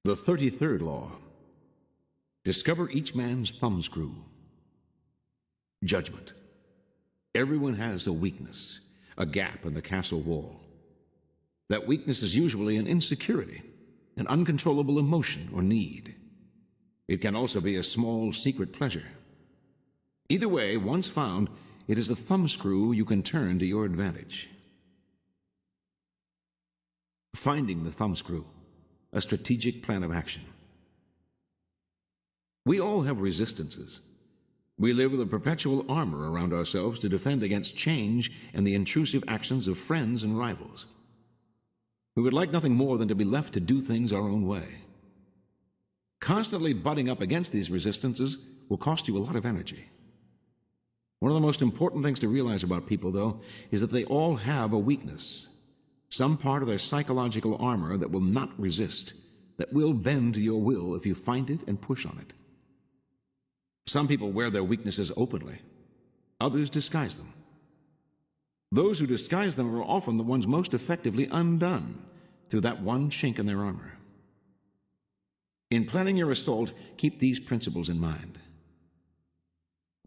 The 33rd law. Discover each man's thumbscrew. Judgment. Everyone has a weakness, a gap in the castle wall. That weakness is usually an insecurity, an uncontrollable emotion or need. It can also be a small secret pleasure. Either way, once found, it is a thumbscrew you can turn to your advantage. Finding the thumbscrew, a strategic plan of action. We all have resistances. We live with a perpetual armor around ourselves to defend against change and the intrusive actions of friends and rivals. We would like nothing more than to be left to do things our own way. Constantly butting up against these resistances will cost you a lot of energy. One of the most important things to realize about people, though, is that they all have a weakness, some part of their psychological armor that will not resist, that will bend to your will if you find it and push on it. Some people wear their weaknesses openly. Others disguise them. Those who disguise them are often the ones most effectively undone through that one chink in their armor. In planning your assault, keep these principles in mind.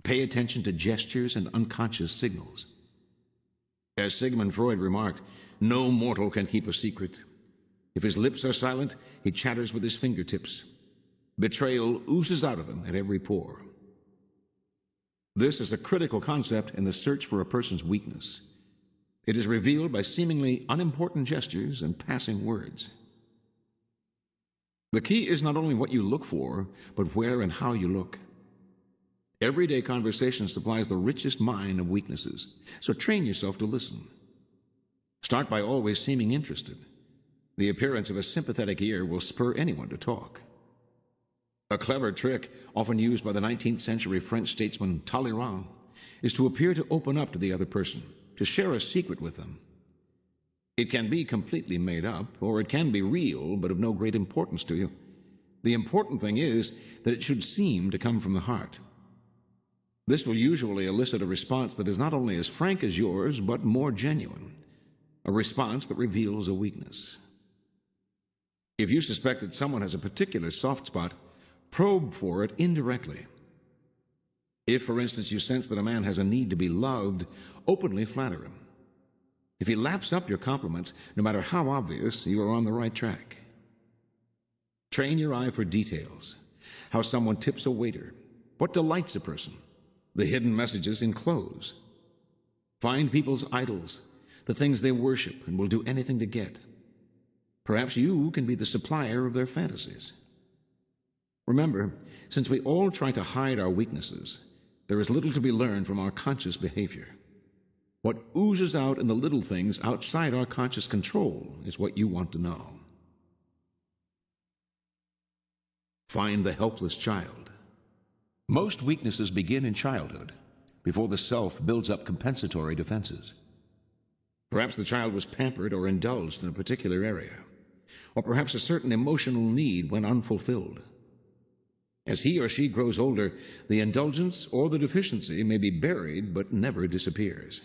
Pay attention to gestures and unconscious signals. As Sigmund Freud remarked, no mortal can keep a secret. If his lips are silent, he chatters with his fingertips. Betrayal oozes out of him at every pore. This is a critical concept in the search for a person's weakness. It is revealed by seemingly unimportant gestures and passing words. The key is not only what you look for, but where and how you look. Everyday conversation supplies the richest mine of weaknesses, so train yourself to listen. Start by always seeming interested. The appearance of a sympathetic ear will spur anyone to talk. A clever trick, often used by the 19th century French statesman Talleyrand, is to appear to open up to the other person, to share a secret with them. It can be completely made up, or it can be real, but of no great importance to you. The important thing is that it should seem to come from the heart. This will usually elicit a response that is not only as frank as yours, but more genuine, a response that reveals a weakness. If you suspect that someone has a particular soft spot, probe for it indirectly. If, for instance, you sense that a man has a need to be loved, openly flatter him. If he laps up your compliments, no matter how obvious, you are on the right track. Train your eye for details. How someone tips a waiter. What delights a person. The hidden messages in clothes. Find people's idols, the things they worship and will do anything to get. Perhaps you can be the supplier of their fantasies. Remember, since we all try to hide our weaknesses, there is little to be learned from our conscious behavior. What oozes out in the little things outside our conscious control is what you want to know. Find the helpless child. Most weaknesses begin in childhood, before the self builds up compensatory defenses. Perhaps the child was pampered or indulged in a particular area, or perhaps a certain emotional need went unfulfilled. As he or she grows older, the indulgence or the deficiency may be buried but never disappears.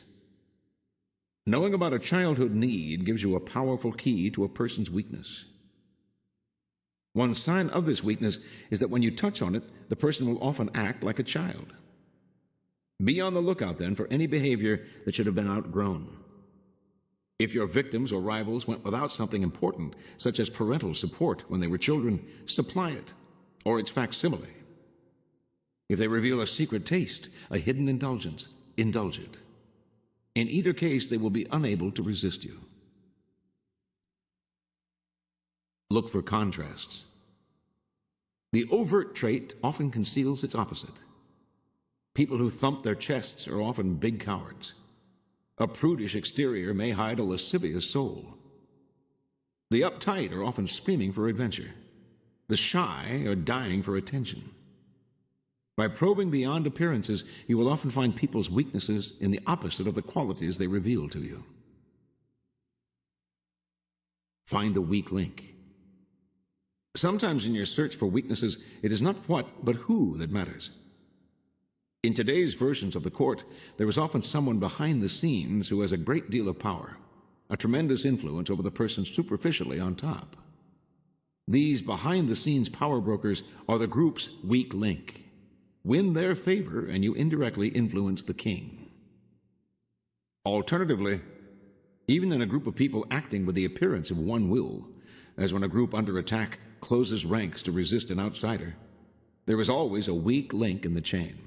Knowing about a childhood need gives you a powerful key to a person's weakness. One sign of this weakness is that when you touch on it, the person will often act like a child. Be on the lookout then for any behavior that should have been outgrown. If your victims or rivals went without something important, such as parental support when they were children, supply it, or its facsimile. If they reveal a secret taste, a hidden indulgence, indulge it. In either case, they will be unable to resist you. Look for contrasts. The overt trait often conceals its opposite. People who thump their chests are often big cowards. A prudish exterior may hide a lascivious soul. The uptight are often screaming for adventure. The shy are dying for attention. By probing beyond appearances, you will often find people's weaknesses in the opposite of the qualities they reveal to you. Find a weak link. Sometimes in your search for weaknesses, it is not what, but who that matters. In today's versions of the court, there is often someone behind the scenes who has a great deal of power, a tremendous influence over the person superficially on top. These behind-the-scenes power brokers are the group's weak link. Win their favor, and you indirectly influence the king. Alternatively, even in a group of people acting with the appearance of one will, as when a group under attack closes ranks to resist an outsider, there is always a weak link in the chain.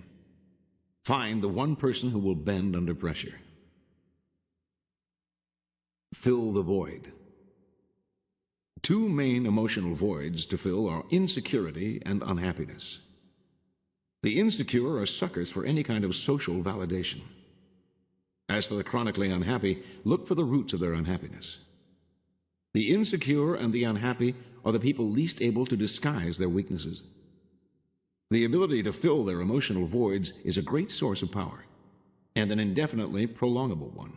Find the one person who will bend under pressure. Fill the void. Two main emotional voids to fill are insecurity and unhappiness. The insecure are suckers for any kind of social validation. As for the chronically unhappy, look for the roots of their unhappiness. The insecure and the unhappy are the people least able to disguise their weaknesses. The ability to fill their emotional voids is a great source of power, and an indefinitely prolongable one.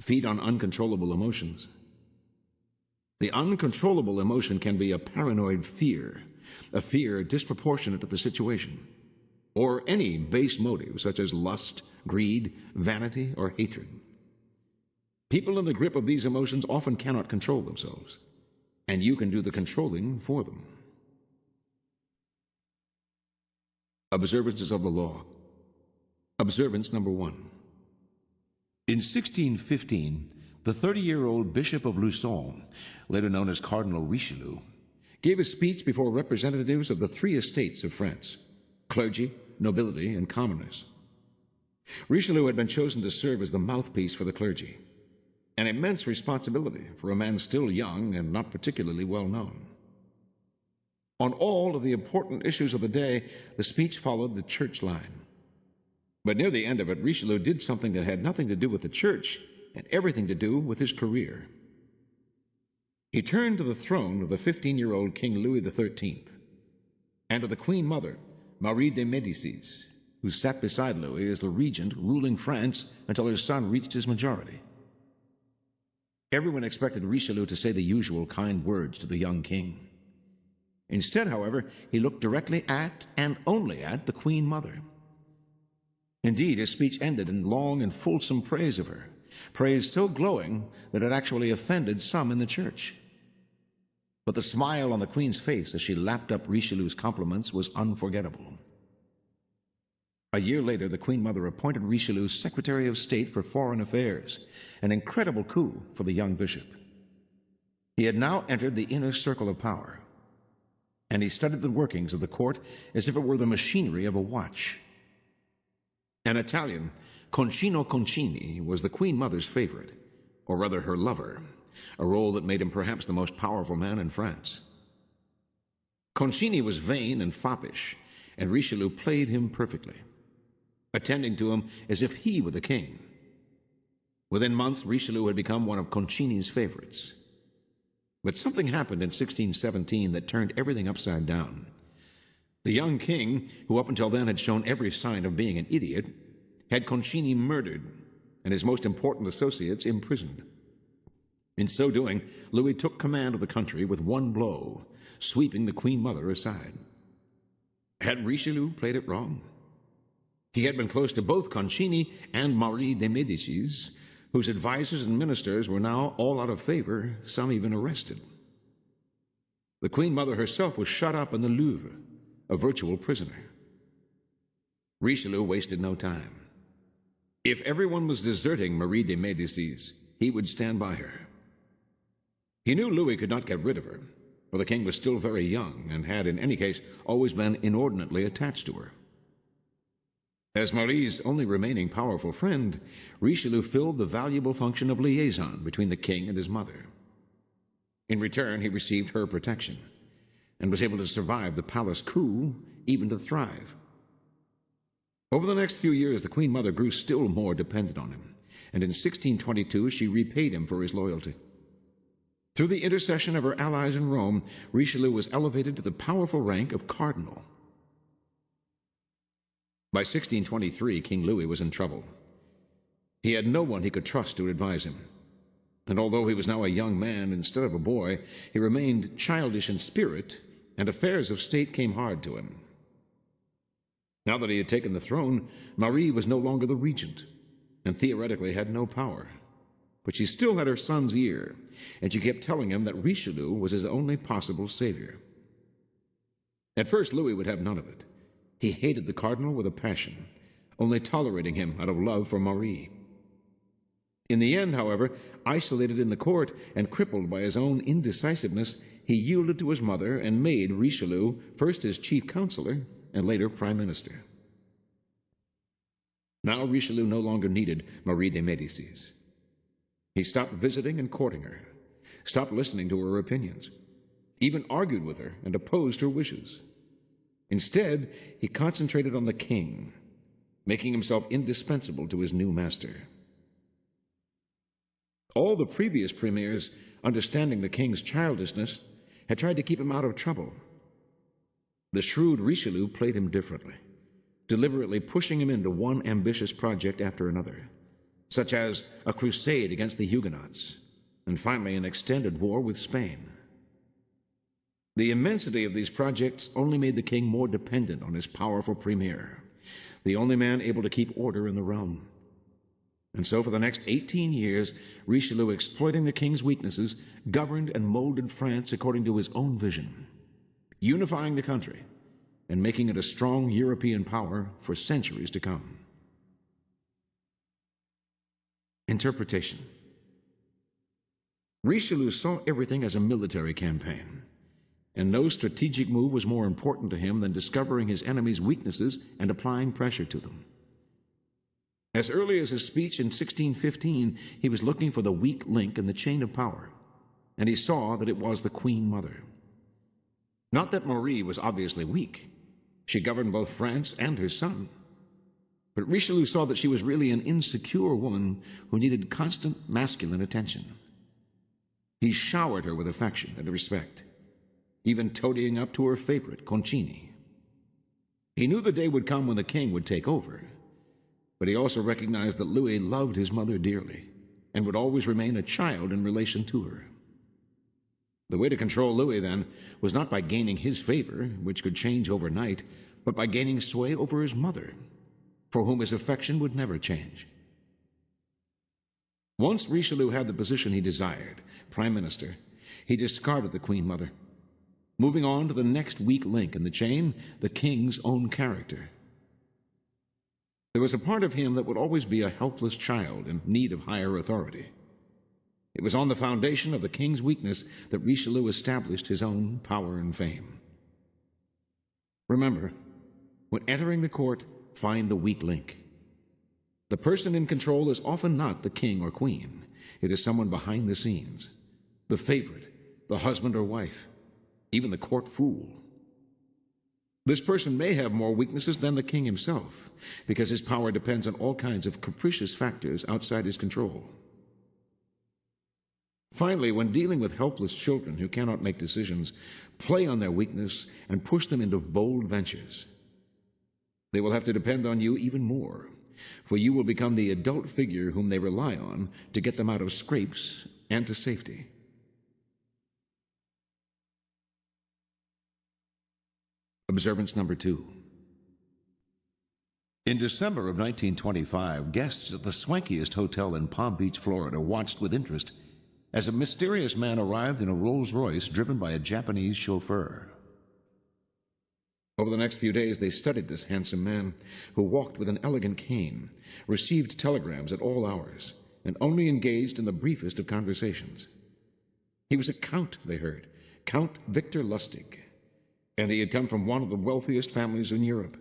Feed on uncontrollable emotions. The uncontrollable emotion can be a paranoid fear, a fear disproportionate to the situation, or any base motive such as lust, greed, vanity, or hatred. People in the grip of these emotions often cannot control themselves, and you can do the controlling for them. Observances of the law. Observance number 1. In 1615, the 30-year-old Bishop of Luçon, later known as Cardinal Richelieu, gave a speech before representatives of the three estates of France: clergy, nobility, and commoners. Richelieu had been chosen to serve as the mouthpiece for the clergy, an immense responsibility for a man still young and not particularly well known. On all of the important issues of the day, the speech followed the church line. But near the end of it, Richelieu did something that had nothing to do with the church and everything to do with his career. He turned to the throne of the 15-year-old King Louis XIII and to the Queen Mother, Marie de Médicis, who sat beside Louis as the regent ruling France until her son reached his majority. Everyone expected Richelieu to say the usual kind words to the young king. Instead, however, he looked directly at and only at the Queen Mother. Indeed, his speech ended in long and fulsome praise of her, praise so glowing that it actually offended some in the church. But the smile on the Queen's face as she lapped up Richelieu's compliments was unforgettable. A year later, the Queen Mother appointed Richelieu Secretary of State for Foreign Affairs, an incredible coup for the young bishop. He had now entered the inner circle of power, and he studied the workings of the court as if it were the machinery of a watch. An Italian, Concino Concini, was the Queen Mother's favorite, or rather her lover, a role that made him perhaps the most powerful man in France. Concini was vain and foppish, and Richelieu played him perfectly, attending to him as if he were the king. Within months, Richelieu had become one of Concini's favorites. But something happened in 1617 that turned everything upside down. The young king, who up until then had shown every sign of being an idiot, had Concini murdered and his most important associates imprisoned. In so doing, Louis took command of the country with one blow, sweeping the Queen Mother aside. Had Richelieu played it wrong? He had been close to both Concini and Marie de Médicis, whose advisers and ministers were now all out of favor, some even arrested. The Queen Mother herself was shut up in the Louvre, a virtual prisoner. Richelieu wasted no time. If everyone was deserting Marie de Médicis, he would stand by her. He knew Louis could not get rid of her, for the king was still very young and had, in any case, always been inordinately attached to her. As Marie's only remaining powerful friend, Richelieu filled the valuable function of liaison between the king and his mother. In return, he received her protection and was able to survive the palace coup, even to thrive. Over the next few years, the Queen Mother grew still more dependent on him, and in 1622 she repaid him for his loyalty. Through the intercession of her allies in Rome, Richelieu was elevated to the powerful rank of cardinal. By 1623, King Louis was in trouble. He had no one he could trust to advise him, and although he was now a young man instead of a boy, he remained childish in spirit, and affairs of state came hard to him. Now that he had taken the throne, Marie was no longer the regent, and theoretically had no power. but she still had her son's ear, and she kept telling him that Richelieu was his only possible savior. At first, Louis would have none of it. He hated the cardinal with a passion, only tolerating him out of love for Marie. In the end, however, isolated in the court and crippled by his own indecisiveness, he yielded to his mother and made Richelieu first his chief counselor and later prime minister. Now Richelieu no longer needed Marie de Médicis. He stopped visiting and courting her, stopped listening to her opinions, even argued with her and opposed her wishes. Instead, he concentrated on the king, making himself indispensable to his new master. All the previous premiers, understanding the king's childishness, had tried to keep him out of trouble. The shrewd Richelieu played him differently, deliberately pushing him into one ambitious project after another, such as a crusade against the Huguenots, and finally an extended war with Spain. The immensity of these projects only made the king more dependent on his powerful premier, the only man able to keep order in the realm. And so for the next 18 years, Richelieu, exploiting the king's weaknesses, governed and molded France according to his own vision, unifying the country and making it a strong European power for centuries to come. Interpretation. Richelieu saw everything as a military campaign, and no strategic move was more important to him than discovering his enemy's weaknesses and applying pressure to them. As early as his speech in 1615, he was looking for the weak link in the chain of power, and he saw that it was the Queen Mother. Not that Marie was obviously weak. She governed both France and her son. But Richelieu saw that she was really an insecure woman who needed constant masculine attention. He showered her with affection and respect, even toadying up to her favorite, Concini. He knew the day would come when the king would take over, but he also recognized that Louis loved his mother dearly and would always remain a child in relation to her. The way to control Louis, then, was not by gaining his favor, which could change overnight, but by gaining sway over his mother, for whom his affection would never change. Once Richelieu had the position he desired, prime minister, he discarded the Queen Mother, moving on to the next weak link in the chain, the king's own character. There was a part of him that would always be a helpless child in need of higher authority. It was on the foundation of the king's weakness that Richelieu established his own power and fame. Remember, when entering the court, find the weak link. The person in control is often not the king or queen. It is someone behind the scenes, the favorite, the husband or wife, even the court fool. This person may have more weaknesses than the king himself, because his power depends on all kinds of capricious factors outside his control. Finally, when dealing with helpless children who cannot make decisions, play on their weakness and push them into bold ventures. They will have to depend on you even more, for you will become the adult figure whom they rely on to get them out of scrapes and to safety. Observance number 2. In December of 1925, guests at the swankiest hotel in Palm Beach, Florida, watched with interest as a mysterious man arrived in a Rolls-Royce driven by a Japanese chauffeur. Over the next few days, they studied this handsome man, who walked with an elegant cane, received telegrams at all hours, and only engaged in the briefest of conversations. He was a count, they heard, Count Victor Lustig, and he had come from one of the wealthiest families in Europe.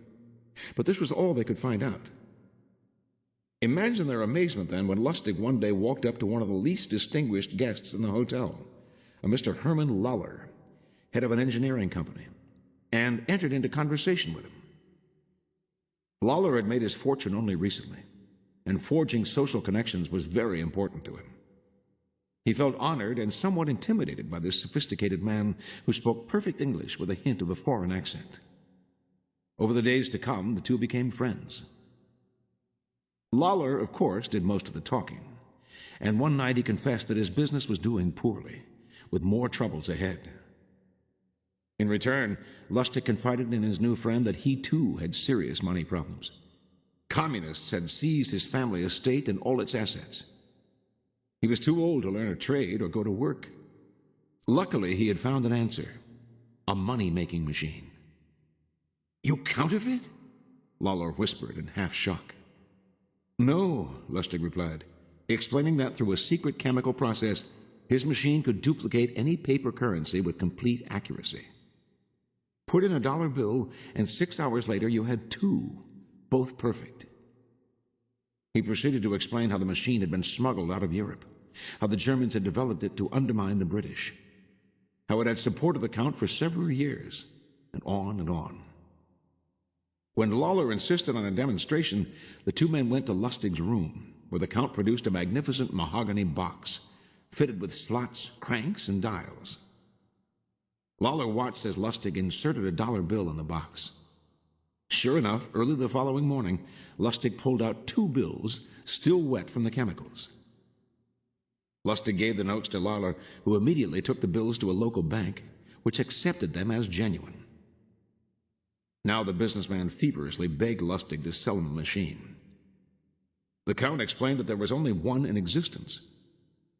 But this was all they could find out. Imagine their amazement, then, when Lustig one day walked up to one of the least distinguished guests in the hotel, a Mr. Herman Lawler, head of an engineering company, and entered into conversation with him. Lawler had made his fortune only recently, and forging social connections was very important to him. He felt honored and somewhat intimidated by this sophisticated man who spoke perfect English with a hint of a foreign accent. Over the days to come, the two became friends. Lawler, of course, did most of the talking, and one night he confessed that his business was doing poorly, with more troubles ahead. In return, Lustig confided in his new friend that he too had serious money problems. Communists had seized his family estate and all its assets. He was too old to learn a trade or go to work. Luckily, he had found an answer: a money-making machine. "You counterfeit?" Lawler whispered in half shock. "No," Lustig replied, explaining that through a secret chemical process, his machine could duplicate any paper currency with complete accuracy. Put in a dollar bill, and 6 hours later you had two, both perfect. He proceeded to explain how the machine had been smuggled out of Europe, how the Germans had developed it to undermine the British, how it had supported the Count for several years, and on and on. When Lawler insisted on a demonstration, the two men went to Lustig's room, where the Count produced a magnificent mahogany box, fitted with slots, cranks, and dials. Lawler watched as Lustig inserted a dollar bill in the box. Sure enough, early the following morning, Lustig pulled out two bills, still wet from the chemicals. Lustig gave the notes to Lawler, who immediately took the bills to a local bank, which accepted them as genuine. Now the businessman feverishly begged Lustig to sell him a machine. The Count explained that there was only one in existence,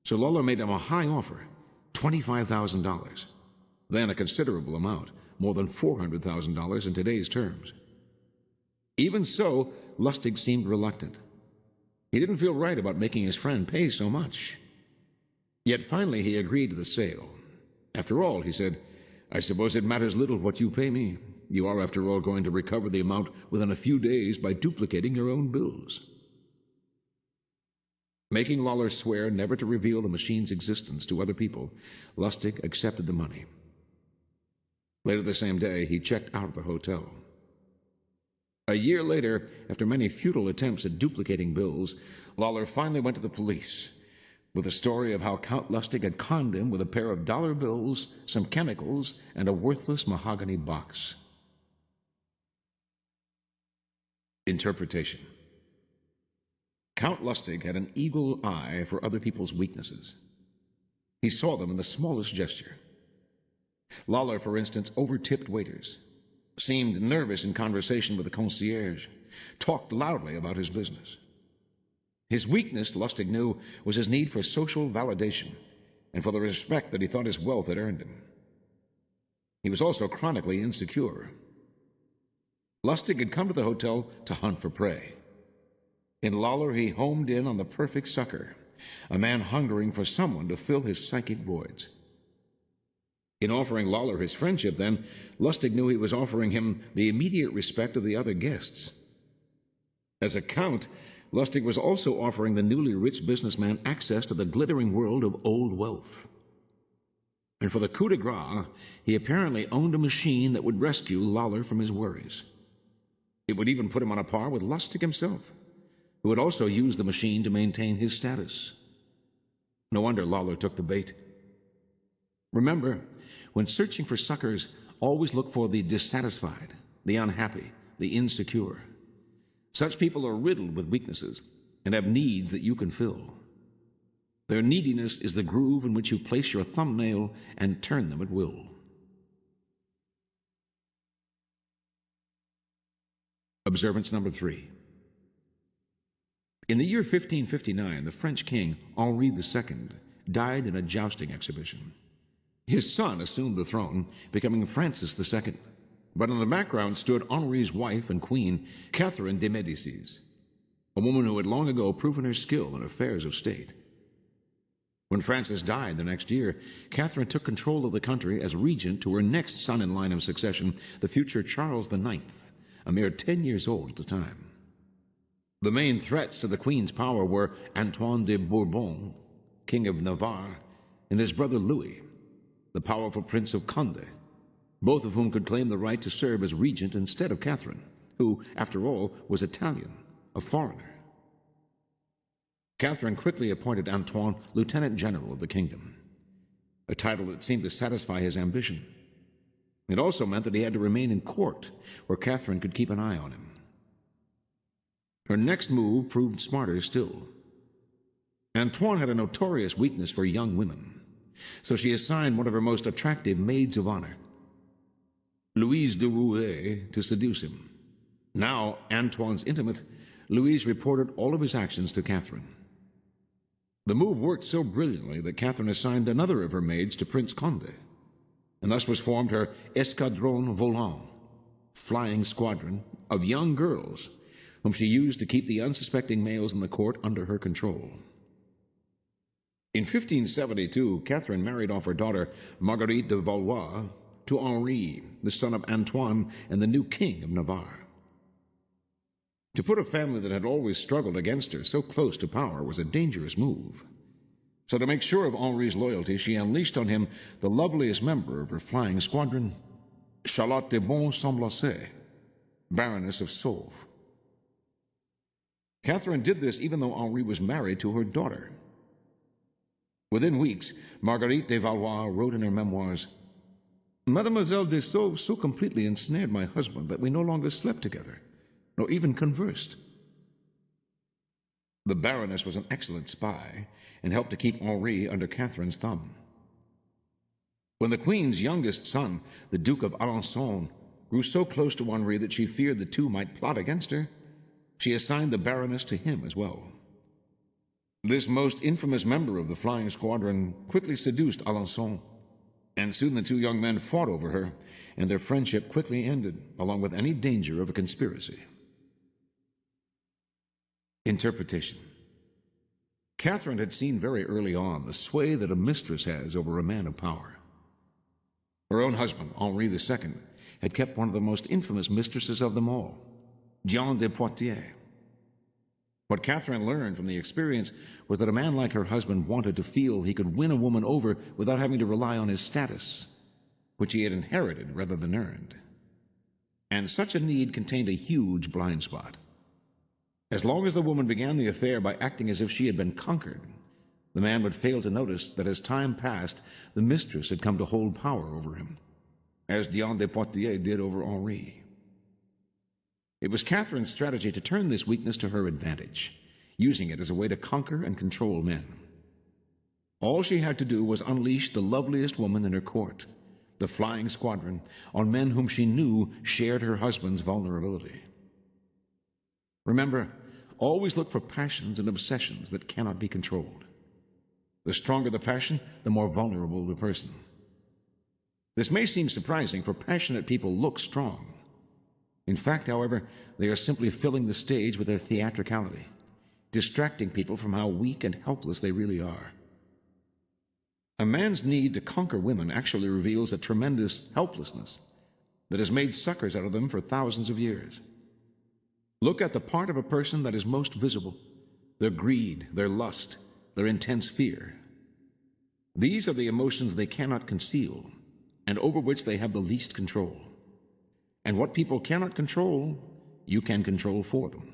so Lawler made him a high offer, $25,000. Then a considerable amount, more than $400,000 in today's terms. Even so, Lustig seemed reluctant. He didn't feel right about making his friend pay so much. Yet finally he agreed to the sale. "After all," he said, "I suppose it matters little what you pay me. You are, after all, going to recover the amount within a few days by duplicating your own bills." Making Lawler swear never to reveal the machine's existence to other people, Lustig accepted the money. Later the same day, he checked out of the hotel. A year later, after many futile attempts at duplicating bills, Lawler finally went to the police with a story of how Count Lustig had conned him with a pair of dollar bills, some chemicals, and a worthless mahogany box. Interpretation. Count Lustig had an eagle eye for other people's weaknesses. He saw them in the smallest gesture. Lawler, for instance, overtipped waiters, seemed nervous in conversation with the concierge, talked loudly about his business. His weakness, Lustig knew, was his need for social validation and for the respect that he thought his wealth had earned him. He was also chronically insecure. Lustig had come to the hotel to hunt for prey. In Lawler, he homed in on the perfect sucker, a man hungering for someone to fill his psychic voids. In offering Lawler his friendship, then, Lustig knew he was offering him the immediate respect of the other guests. As a count, Lustig was also offering the newly rich businessman access to the glittering world of old wealth. And for the coup de grace, he apparently owned a machine that would rescue Lawler from his worries. It would even put him on a par with Lustig himself, who had also used the machine to maintain his status. No wonder Lawler took the bait. Remember, when searching for suckers, always look for the dissatisfied, the unhappy, the insecure. Such people are riddled with weaknesses and have needs that you can fill. Their neediness is the groove in which you place your thumbnail and turn them at will. Observance number 3. In the year 1559, the French king, Henri II, died in a jousting exhibition. His son assumed the throne, becoming Francis II. But in the background stood Henri's wife and queen, Catherine de Médicis, a woman who had long ago proven her skill in affairs of state. When Francis died the next year, Catherine took control of the country as regent to her next son in line of succession, the future Charles IX, a mere 10 years old at the time. The main threats to the queen's power were Antoine de Bourbon, King of Navarre, and his brother Louis, the powerful Prince of Condé, both of whom could claim the right to serve as regent instead of Catherine, who, after all, was Italian, a foreigner. Catherine quickly appointed Antoine lieutenant general of the kingdom, a title that seemed to satisfy his ambition. It also meant that he had to remain in court, where Catherine could keep an eye on him. Her next move proved smarter still. Antoine had a notorious weakness for young women, so she assigned one of her most attractive maids of honor, Louise de Rouet, to seduce him. Now Antoine's intimate, Louise reported all of his actions to Catherine. The move worked so brilliantly that Catherine assigned another of her maids to Prince Conde, and thus was formed her escadron volant, flying squadron of young girls whom she used to keep the unsuspecting males in the court under her control. In 1572, Catherine married off her daughter Marguerite de Valois to Henri, the son of Antoine and the new king of Navarre. To put a family that had always struggled against her so close to power was a dangerous move. So to make sure of Henri's loyalty, she unleashed on him the loveliest member of her flying squadron, Charlotte de Bon-Semblancay, Baroness of Sauve. Catherine did this even though Henri was married to her daughter. Within weeks, Marguerite de Valois wrote in her memoirs, "Mademoiselle de Sauve so completely ensnared my husband that we no longer slept together, nor even conversed." The Baroness was an excellent spy and helped to keep Henri under Catherine's thumb. When the Queen's youngest son, the Duke of Alençon, grew so close to Henri that she feared the two might plot against her, she assigned the Baroness to him as well. This most infamous member of the flying squadron quickly seduced Alençon, and soon the two young men fought over her, and their friendship quickly ended, along with any danger of a conspiracy. Interpretation. Catherine had seen very early on the sway that a mistress has over a man of power. Her own husband, Henri II, had kept one of the most infamous mistresses of them all, Diane de Poitiers. What Catherine learned from the experience was that a man like her husband wanted to feel he could win a woman over without having to rely on his status, which he had inherited rather than earned. And such a need contained a huge blind spot. As long as the woman began the affair by acting as if she had been conquered, the man would fail to notice that as time passed, the mistress had come to hold power over him, as Diane de Poitiers did over Henri. It was Catherine's strategy to turn this weakness to her advantage, using it as a way to conquer and control men. All she had to do was unleash the loveliest woman in her court, the flying squadron, on men whom she knew shared her husband's vulnerability. Remember, always look for passions and obsessions that cannot be controlled. The stronger the passion, the more vulnerable the person. This may seem surprising, for passionate people look strong. In fact, however, they are simply filling the stage with their theatricality, distracting people from how weak and helpless they really are. A man's need to conquer women actually reveals a tremendous helplessness that has made suckers out of them for thousands of years. Look at the part of a person that is most visible, their greed, their lust, their intense fear. These are the emotions they cannot conceal, and over which they have the least control. And what people cannot control, you can control for them.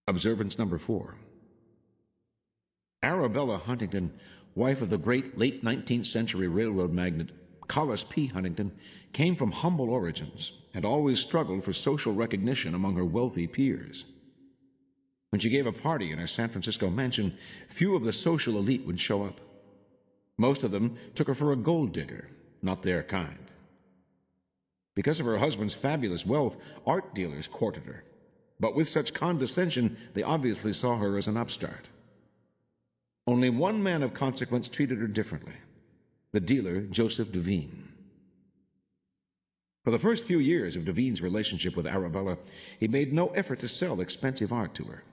Observance number 4. Arabella Huntington, wife of the great late 19th century railroad magnate Collis P. Huntington, came from humble origins and always struggled for social recognition among her wealthy peers. When she gave a party in her San Francisco mansion, few of the social elite would show up. Most of them took her for a gold digger, not their kind. Because of her husband's fabulous wealth, art dealers courted her, but with such condescension, they obviously saw her as an upstart. Only one man of consequence treated her differently, the dealer Joseph Devine. For the first few years of Devine's relationship with Arabella, he made no effort to sell expensive art to her.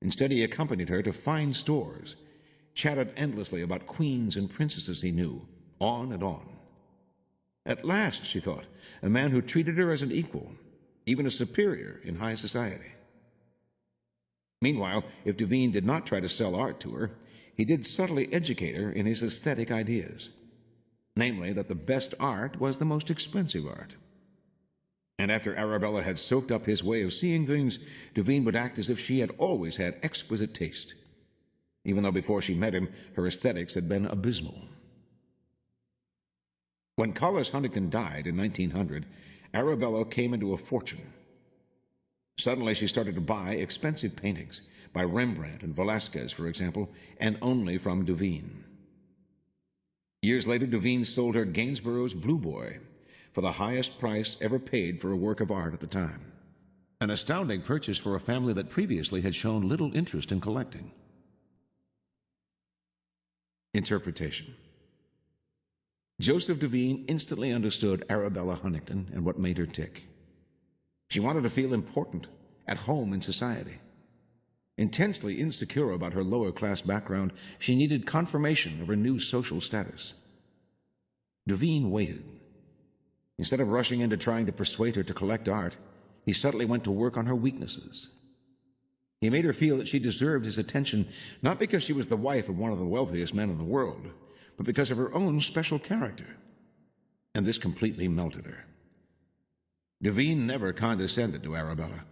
Instead, he accompanied her to fine stores, chatted endlessly about queens and princesses he knew, on and on. At last, she thought, a man who treated her as an equal, even a superior in high society. Meanwhile, if Devine did not try to sell art to her, he did subtly educate her in his aesthetic ideas, namely that the best art was the most expensive art. And after Arabella had soaked up his way of seeing things, Devine would act as if she had always had exquisite taste, even though before she met him, her aesthetics had been abysmal. When Collis Huntington died in 1900, Arabella came into a fortune. Suddenly she started to buy expensive paintings, by Rembrandt and Velázquez, for example, and only from Devine. Years later, Devine sold her Gainsborough's Blue Boy for the highest price ever paid for a work of art at the time. an astounding purchase for a family that previously had shown little interest in collecting. Interpretation. Joseph Devine instantly understood Arabella Huntington and what made her tick. She wanted to feel important, at home in society. Intensely insecure about her lower-class background, she needed confirmation of her new social status. Devine waited. Instead of rushing into trying to persuade her to collect art, he subtly went to work on her weaknesses. He made her feel that she deserved his attention, not because she was the wife of one of the wealthiest men in the world, but because of her own special character. And this completely melted her. Devine never condescended to Arabella.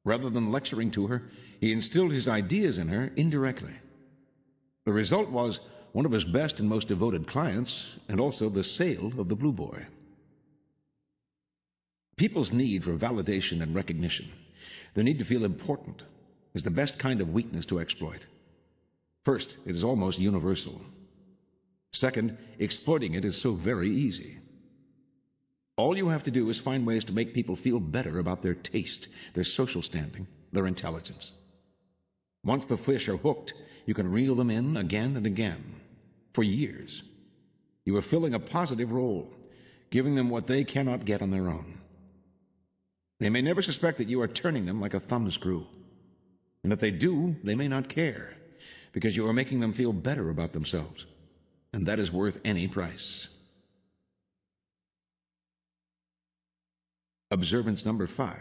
Rather than lecturing to her, he instilled his ideas in her indirectly. The result was one of his best and most devoted clients, and also the sale of the Blue Boy. People's need for validation and recognition, their need to feel important, is the best kind of weakness to exploit. First, it is almost universal. Second, exploiting it is so very easy. All you have to do is find ways to make people feel better about their taste, their social standing, their intelligence. Once the fish are hooked, you can reel them in again and again, for years. You are filling a positive role, giving them what they cannot get on their own. They may never suspect that you are turning them like a thumbscrew. And if they do, they may not care, because you are making them feel better about themselves. And that is worth any price. Observance number 5.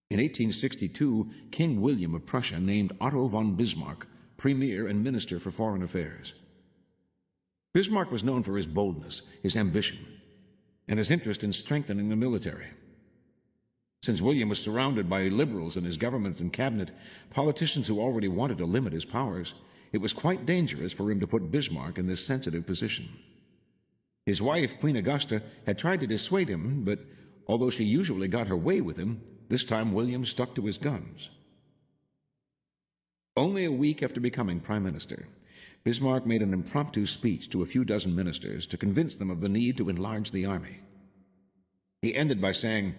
In 1862, King William of Prussia named Otto von Bismarck Premier and Minister for Foreign Affairs. Bismarck was known for his boldness, his ambition, and his interest in strengthening the military. Since William was surrounded by liberals in his government and cabinet, politicians who already wanted to limit his powers, it was quite dangerous for him to put Bismarck in this sensitive position. His wife, Queen Augusta, had tried to dissuade him, but although she usually got her way with him, this time William stuck to his guns. Only a week after becoming prime minister, Bismarck made an impromptu speech to a few dozen ministers to convince them of the need to enlarge the army. He ended by saying,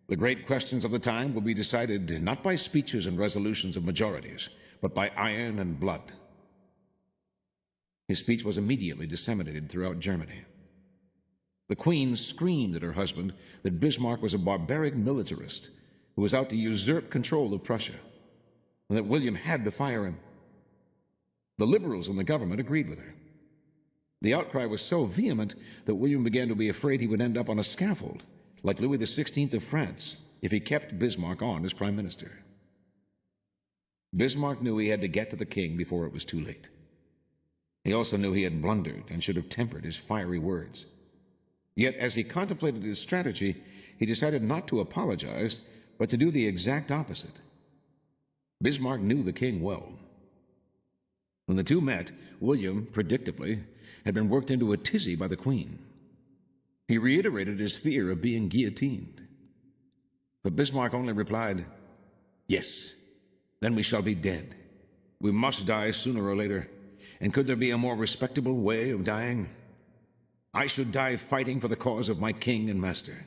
"The great questions of the time will be decided not by speeches and resolutions of majorities, but by iron and blood." His speech was immediately disseminated throughout Germany. The Queen screamed at her husband that Bismarck was a barbaric militarist who was out to usurp control of Prussia, and that William had to fire him. The liberals in the government agreed with her. The outcry was so vehement that William began to be afraid he would end up on a scaffold, like Louis XVI of France, if he kept Bismarck on as prime minister. Bismarck knew he had to get to the king before it was too late. He also knew he had blundered and should have tempered his fiery words. Yet, as he contemplated his strategy, he decided not to apologize, but to do the exact opposite. Bismarck knew the king well. When the two met, William, predictably, had been worked into a tizzy by the Queen. He reiterated his fear of being guillotined. But Bismarck only replied, "Yes, then we shall be dead. We must die sooner or later. And could there be a more respectable way of dying? I should die fighting for the cause of my king and master.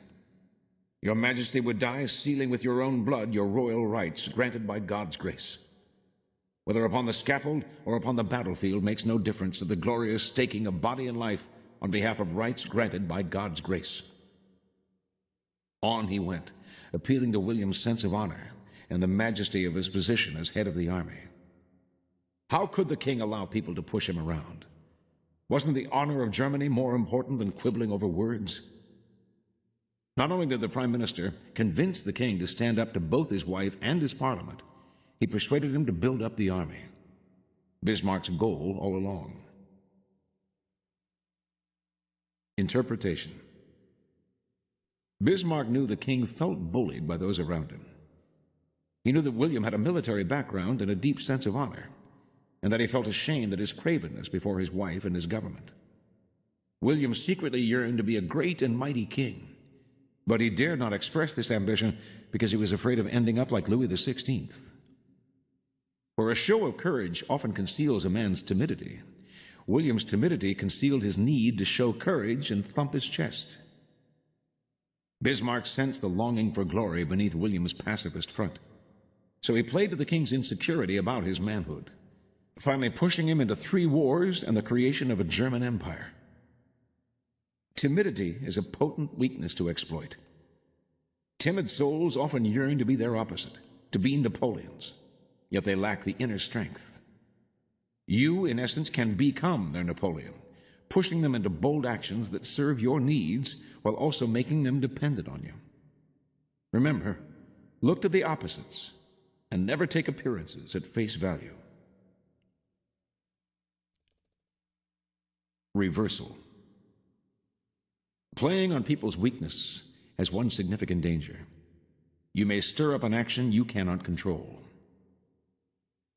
Your Majesty would die sealing with your own blood your royal rights granted by God's grace. Whether upon the scaffold or upon the battlefield makes no difference to the glorious staking of body and life on behalf of rights granted by God's grace." On he went, appealing to William's sense of honor and the majesty of his position as head of the army. How could the king allow people to push him around? Wasn't the honor of Germany more important than quibbling over words? Not only did the prime minister convince the king to stand up to both his wife and his parliament, he persuaded him to build up the army. Bismarck's goal all along. Interpretation. Bismarck knew the king felt bullied by those around him. He knew that William had a military background and a deep sense of honor, and that he felt ashamed at his cravenness before his wife and his government. William secretly yearned to be a great and mighty king, but he dared not express this ambition because he was afraid of ending up like Louis XVI. For a show of courage often conceals a man's timidity. William's timidity concealed his need to show courage and thump his chest. Bismarck sensed the longing for glory beneath William's pacifist front. So he played to the king's insecurity about his manhood, finally pushing him into 3 wars and the creation of a German empire. Timidity is a potent weakness to exploit. Timid souls often yearn to be their opposite, to be Napoleons, yet they lack the inner strength. You, in essence, can become their Napoleon, pushing them into bold actions that serve your needs while also making them dependent on you. Remember, look to the opposites and never take appearances at face value. Reversal. Playing on people's weakness has one significant danger. You may stir up an action you cannot control.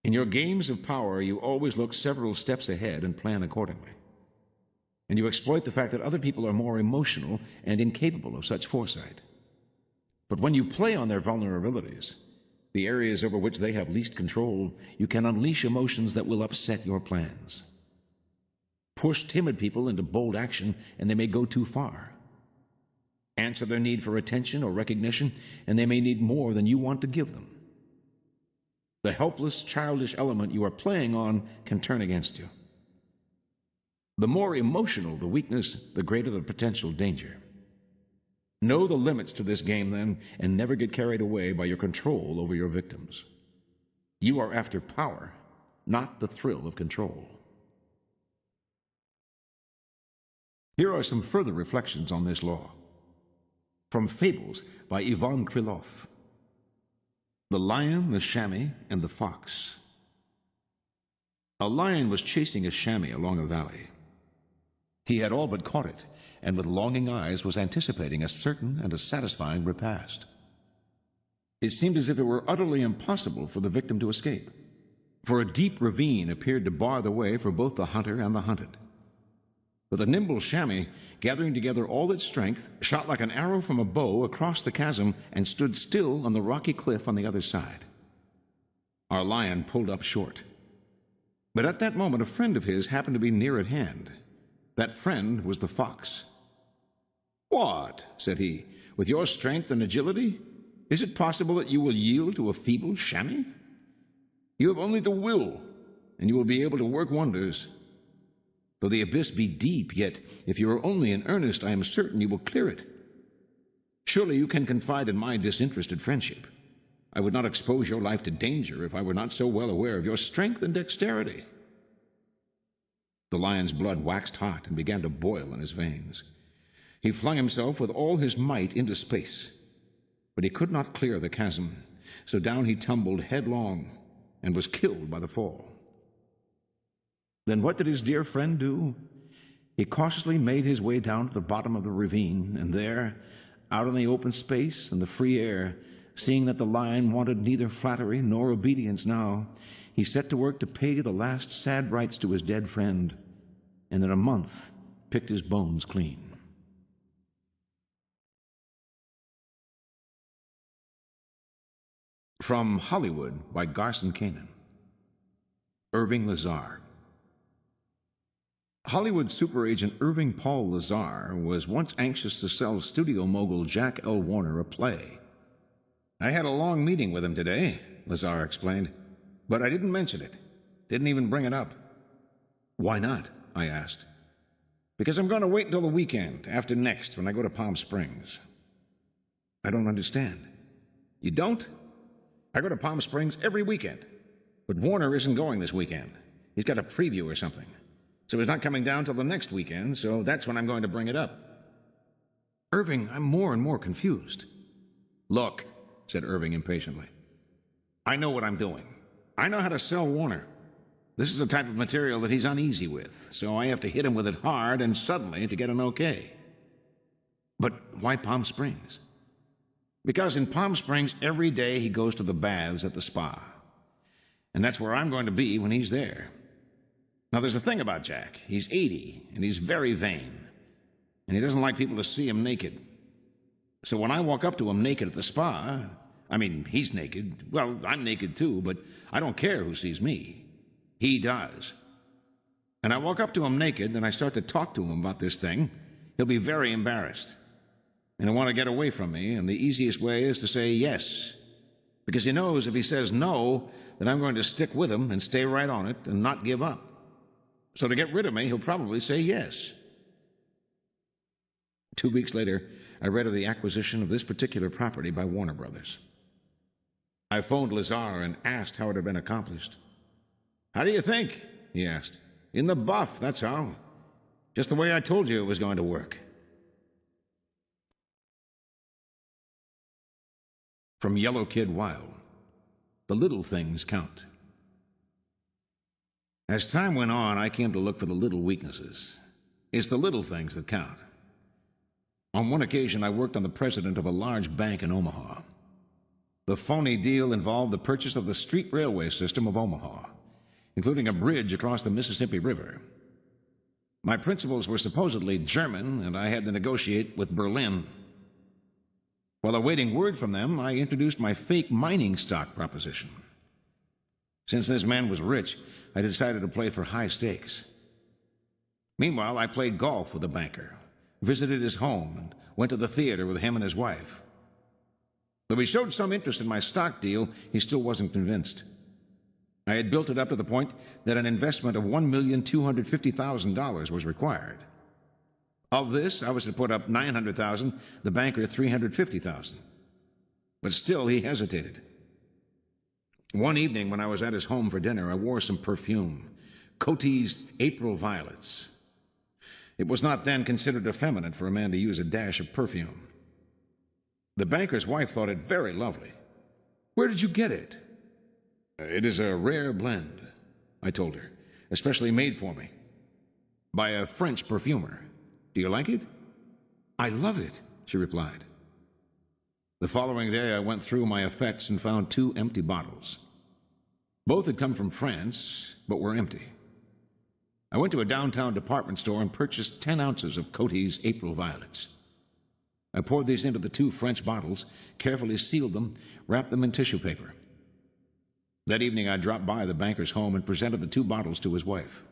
In your games of power, you always look several steps ahead and plan accordingly. And you exploit the fact that other people are more emotional and incapable of such foresight. But when you play on their vulnerabilities, the areas over which they have least control, you can unleash emotions that will upset your plans. Push timid people into bold action, and they may go too far. Answer their need for attention or recognition, and they may need more than you want to give them. The helpless, childish element you are playing on can turn against you. The more emotional the weakness, the greater the potential danger. Know the limits to this game, then, and never get carried away by your control over your victims. You are after power, not the thrill of control. Here are some further reflections on this law. From Fables by Ivan Krylov. The Lion, the Chamois, and the Fox. A lion was chasing a chamois along a valley. He had all but caught it, and with longing eyes was anticipating a certain and a satisfying repast. It seemed as if it were utterly impossible for the victim to escape, for a deep ravine appeared to bar the way for both the hunter and the hunted. But the nimble chamois, gathering together all its strength, shot like an arrow from a bow across the chasm and stood still on the rocky cliff on the other side. Our lion pulled up short. But at that moment, a friend of his happened to be near at hand. That friend was the fox. "What?" said he. "With your strength and agility, is it possible that you will yield to a feeble chamois? You have only the will, and you will be able to work wonders. Though the abyss be deep, yet if you are only in earnest, I am certain you will clear it. Surely you can confide in my disinterested friendship. I would not expose your life to danger if I were not so well aware of your strength and dexterity." The lion's blood waxed hot and began to boil in his veins. He flung himself with all his might into space, but he could not clear the chasm, so down he tumbled headlong and was killed by the fall. Then what did his dear friend do? He cautiously made his way down to the bottom of the ravine, and there, out in the open space and the free air, seeing that the lion wanted neither flattery nor obedience now, he set to work to pay the last sad rites to his dead friend, and in a month picked his bones clean. From Hollywood by Garson Kanin. Irving Lazar. Hollywood super agent Irving Paul Lazar was once anxious to sell studio mogul Jack L. Warner a play. "I had a long meeting with him today," Lazar explained, "but I didn't mention it. Didn't even bring it up." "Why not?" I asked. "Because I'm going to wait until the weekend, after next, when I go to Palm Springs." "I don't understand." "You don't? I go to Palm Springs every weekend. But Warner isn't going this weekend. He's got a preview or something. So he's not coming down till the next weekend, so that's when I'm going to bring it up." "Irving, I'm more and more confused." "Look," said Irving impatiently, "I know what I'm doing. I know how to sell Warner. This is the type of material that he's uneasy with, so I have to hit him with it hard and suddenly to get an okay." "But why Palm Springs?" "Because in Palm Springs every day he goes to the baths at the spa. And that's where I'm going to be when he's there. Now, there's a thing about Jack. He's 80, and he's very vain. And he doesn't like people to see him naked. So when I walk up to him naked at the spa, he's naked. Well, I'm naked too, but I don't care who sees me. He does. And I walk up to him naked, and I start to talk to him about this thing. He'll be very embarrassed. and he'll want to get away from me, and the easiest way is to say yes, because he knows if he says no, then I'm going to stick with him and stay right on it and not give up. So to get rid of me, he'll probably say yes. 2 weeks later, I read of the acquisition of this particular property by Warner Brothers. I phoned Lazar and asked how it had been accomplished. "How do you think?" he asked. "In the buff, that's how. Just the way I told you it was going to work." From Yellow Kid Wild, the little things count. As time went on, I came to look for the little weaknesses. It's the little things that count. On one occasion, I worked on the president of a large bank in Omaha. The phony deal involved the purchase of the street railway system of Omaha, including a bridge across the Mississippi River. My principals were supposedly German, and I had to negotiate with Berlin. While awaiting word from them, I introduced my fake mining stock proposition. Since this man was rich, I decided to play for high stakes. Meanwhile, I played golf with the banker, visited his home, and went to the theater with him and his wife. Though he showed some interest in my stock deal, he still wasn't convinced. I had built it up to the point that an investment of $1,250,000 was required. Of this, I was to put up $900,000, the banker $350,000. But still, he hesitated. One evening, when I was at his home for dinner, I wore some perfume, Coty's April Violets. It was not then considered effeminate for a man to use a dash of perfume. The banker's wife thought it very lovely. "Where did you get it?" "It is a rare blend," I told her, "especially made for me, by a French perfumer. Do you like it?" "I love it," she replied. The following day, I went through my effects and found 2 empty bottles. Both had come from France, but were empty. I went to a downtown department store and purchased 10 ounces of Coty's April Violets. I poured these into the 2 French bottles, carefully sealed them, wrapped them in tissue paper. That evening, I dropped by the banker's home and presented the 2 bottles to his wife.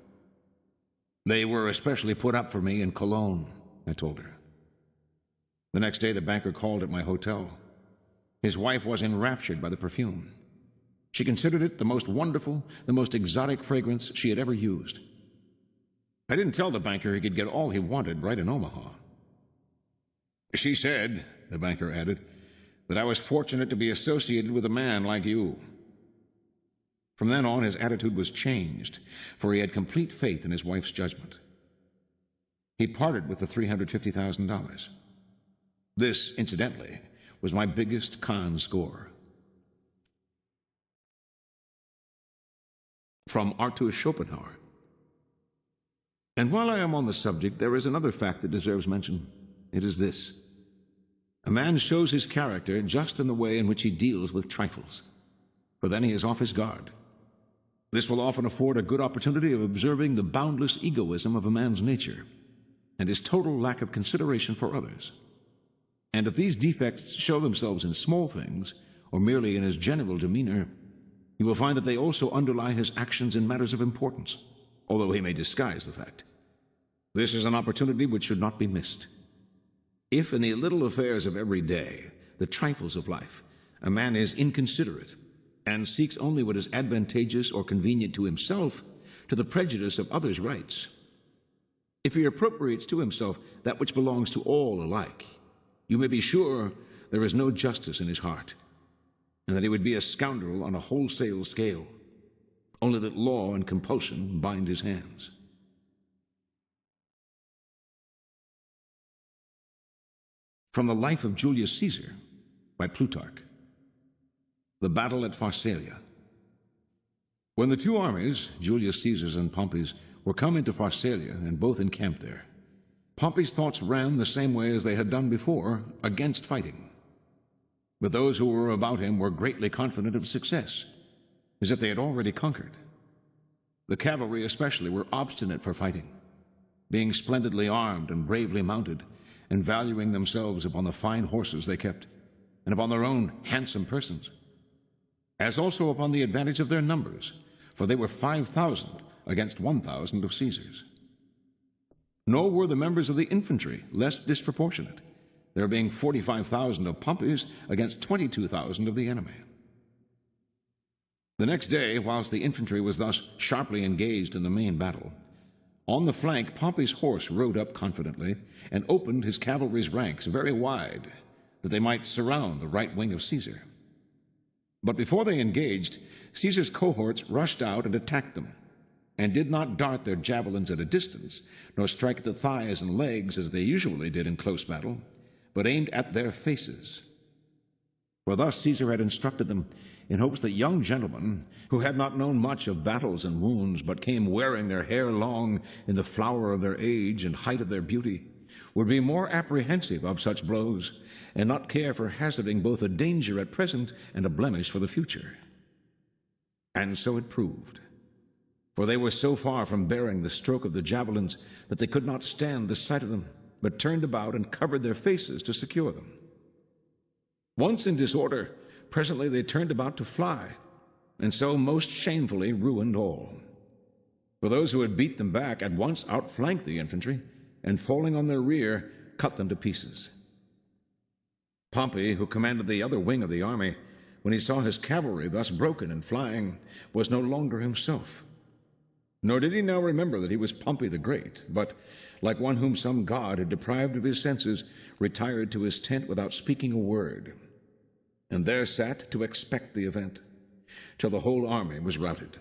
"They were especially put up for me in Cologne," I told her. The next day, the banker called at my hotel. His wife was enraptured by the perfume. She considered it the most wonderful, the most exotic fragrance she had ever used. I didn't tell the banker he could get all he wanted right in Omaha. "She said," the banker added, "that I was fortunate to be associated with a man like you." From then on, his attitude was changed, for he had complete faith in his wife's judgment. He parted with the $350,000. This, incidentally, was my biggest con score. From Arthur Schopenhauer. And while I am on the subject, there is another fact that deserves mention. It is this: a man shows his character just in the way in which he deals with trifles, for then he is off his guard. This will often afford a good opportunity of observing the boundless egoism of a man's nature and his total lack of consideration for others. And if these defects show themselves in small things, or merely in his general demeanor, you will find that they also underlie his actions in matters of importance, although he may disguise the fact. This is an opportunity which should not be missed. If in the little affairs of every day, the trifles of life, a man is inconsiderate and seeks only what is advantageous or convenient to himself, to the prejudice of others' rights, if he appropriates to himself that which belongs to all alike, you may be sure there is no justice in his heart, and that he would be a scoundrel on a wholesale scale, only that law and compulsion bind his hands. From the Life of Julius Caesar, by Plutarch. The Battle at Pharsalia. When the 2 armies, Julius Caesar's and Pompey's, were come into Pharsalia and both encamped there, Pompey's thoughts ran the same way as they had done before, against fighting. But those who were about him were greatly confident of success, as if they had already conquered. The cavalry especially were obstinate for fighting, being splendidly armed and bravely mounted, and valuing themselves upon the fine horses they kept, and upon their own handsome persons, as also upon the advantage of their numbers, for they were 5,000 against 1,000 of Caesar's. Nor were the members of the infantry less disproportionate, there being 45,000 of Pompey's against 22,000 of the enemy. The next day, whilst the infantry was thus sharply engaged in the main battle, on the flank Pompey's horse rode up confidently and opened his cavalry's ranks very wide, that they might surround the right wing of Caesar. But before they engaged, Caesar's cohorts rushed out and attacked them, and did not dart their javelins at a distance, nor strike at the thighs and legs as they usually did in close battle, but aimed at their faces. For thus Caesar had instructed them, in hopes that young gentlemen, who had not known much of battles and wounds, but came wearing their hair long in the flower of their age and height of their beauty, would be more apprehensive of such blows, and not care for hazarding both a danger at present and a blemish for the future. And so it proved. For they were so far from bearing the stroke of the javelins that they could not stand the sight of them, but turned about and covered their faces to secure them. Once in disorder, presently they turned about to fly, and so most shamefully ruined all. For those who had beat them back at once outflanked the infantry, and falling on their rear, cut them to pieces. Pompey, who commanded the other wing of the army, when he saw his cavalry thus broken and flying, was no longer himself. Nor did he now remember that he was Pompey the Great, but, like one whom some god had deprived of his senses, retired to his tent without speaking a word, and there sat to expect the event, till the whole army was routed.